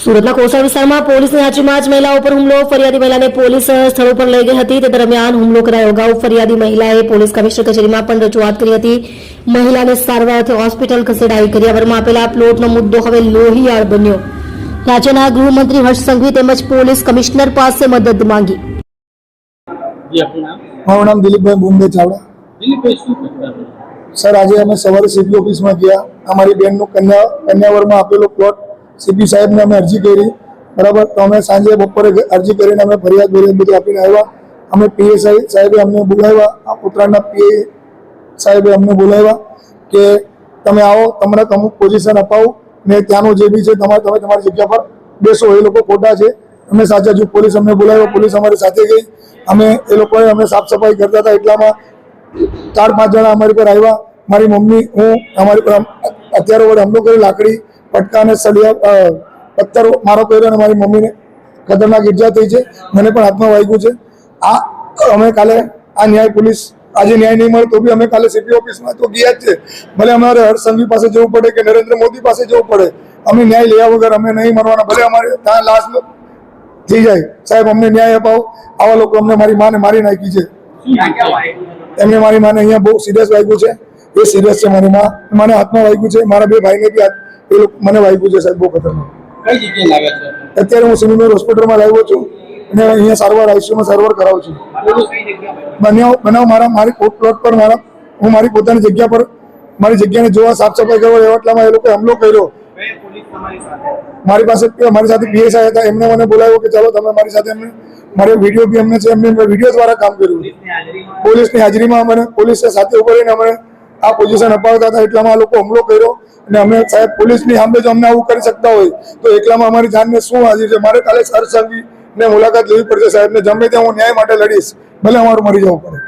સુરતના કોસા વિસ્તારમાં પોલીસની હાજરીમાં જ મહિલાઓ પર હુમલો. ફરિયાદી મહિલાને પોલીસ સ્થળ પર લઈ ગઈ હતી. તે દરમિયાન હુમલો કરાયો. અગાઉ ફરિયાદી મહિલાએ પોલીસ કમિશનર કચેરીમાં પણ રજૂઆત કરી હતી. મહિલાને સારવાર અર્થે હોસ્પિટલ ખસેડાઈ. કરિયાવરમાં આપેલા પ્લોટનો મુદ્દો હવે લોહિયાળ બન્યો. રાજ્યના ગૃહમંત્રી હર્ષ સંઘવી તેમજ પોલીસ કમિશનર પાસે મદદ માંગી. મારું નામ દિલીપભાઈ બોમ્બે ચાવડા. સર, આજે અમે સવારે સીપી ઓફિસમાં ગયા. અમારી બેનનું કન્યાવરમાં આપેલો પ્લોટ સીપી સાહેબને અમે અરજી કરી, બરાબર. તો અમે સાંજે બપોરે અરજી કરીને અમે ફરિયાદ બધું આપીને આવ્યા. અમે પીએસઆઈ સાહેબે અમને બોલાવ્યા, આ ઉત્તરાયણના પીએ સાહેબે અમને બોલાવ્યા કે તમે આવો, તમને અમુક પોઝિશન અપાવું ને ત્યાંનું જે બી છે તમે તમારી જગ્યા પર બેસો. એ લોકો ખોટા છે, અમે સાચા છું. પોલીસ અમને બોલાવ્યો, પોલીસ અમારી સાથે ગઈ. અમે સાફ સફાઈ કરતા હતા એટલામાં 4-5 જણા અમારી પર આવ્યા. મારી મમ્મી, હું, અમારી પર હથિયારો વડે હુમલો કર્યો. લાકડી, પટકા અને સળિયા પથ્થર મારો કર્યો અને મારી મમ્મીને ખતરનાક ઈજા થઈ છે. મને પણ હાથમાં વાગ્યું છે. અમે કાલે આ ન્યાય પોલીસ આજે ન્યાય નહીં મળે તો બી અમે કાલે સીપી ઓફિસમાં તો ગયા જ છે. ભલે અમારે હર્ષ સંઘવી પાસે જવું પડે કે નરેન્દ્ર મોદી પાસે જવું પડે, અમે ન્યાય લેવા વગર અમે નહીં મરવાના. ભલે અમારે ત્યાં લાશ થઈ જાય. સાહેબ, અમને ન્યાય અપાવો. આવા લોકો અમને મારી માને મારી નાખી છે. એમને મારી માને અહીંયા બહુ સિરિયસ વાગ્યું છે. એ સિરિયસ છે. મારી માં મને હાથમાં વાગ્યું છે. મારા 2 ભાઈને બી એ લોકો મને વાગ્યું છે. સાહેબ, બહુ ખતરનાક. અત્યારે હું સિવિલ હોસ્પિટલમાં લાવ્યો છું અને અહીંયા સારવાર આઈસીયુમાં સારવાર કરાવું છું. બનાવ મારી પ્લોટ પર હું મારી પોતાની જગ્યા પર મારી જગ્યાને જોવા સાફ સફાઈ કરવા એટલામાં એ લોકોએ હુમલો કર્યો. મારી સાથે પીએસઆઈ હતા. એમને મને બોલાવ્યો કે ચાલો તમે મારી સાથે. મારે વિડીયો બી અમને છે. એમને વિડીયો દ્વારા કામ કર્યું. પોલીસની હાજરીમાં મને પોલીસે સાથે ઉભા રહીને અમને આ પોઝિશન અપાવતા હતા. એટલામાં આ લોકો હુમલો કર્યો અને અમે સાહેબ પોલીસની સામે જો અમને આવું કરી શકતા હોય તો એકલામાં અમારી જાનને શું હાજર છે? મારે કાલે હર્ષ સંઘવીને મુલાકાત લેવી પડશે. સાહેબને ગમે ત્યાં હું ન્યાય માટે લડીશ, ભલે અમારું મરી જવું પડે.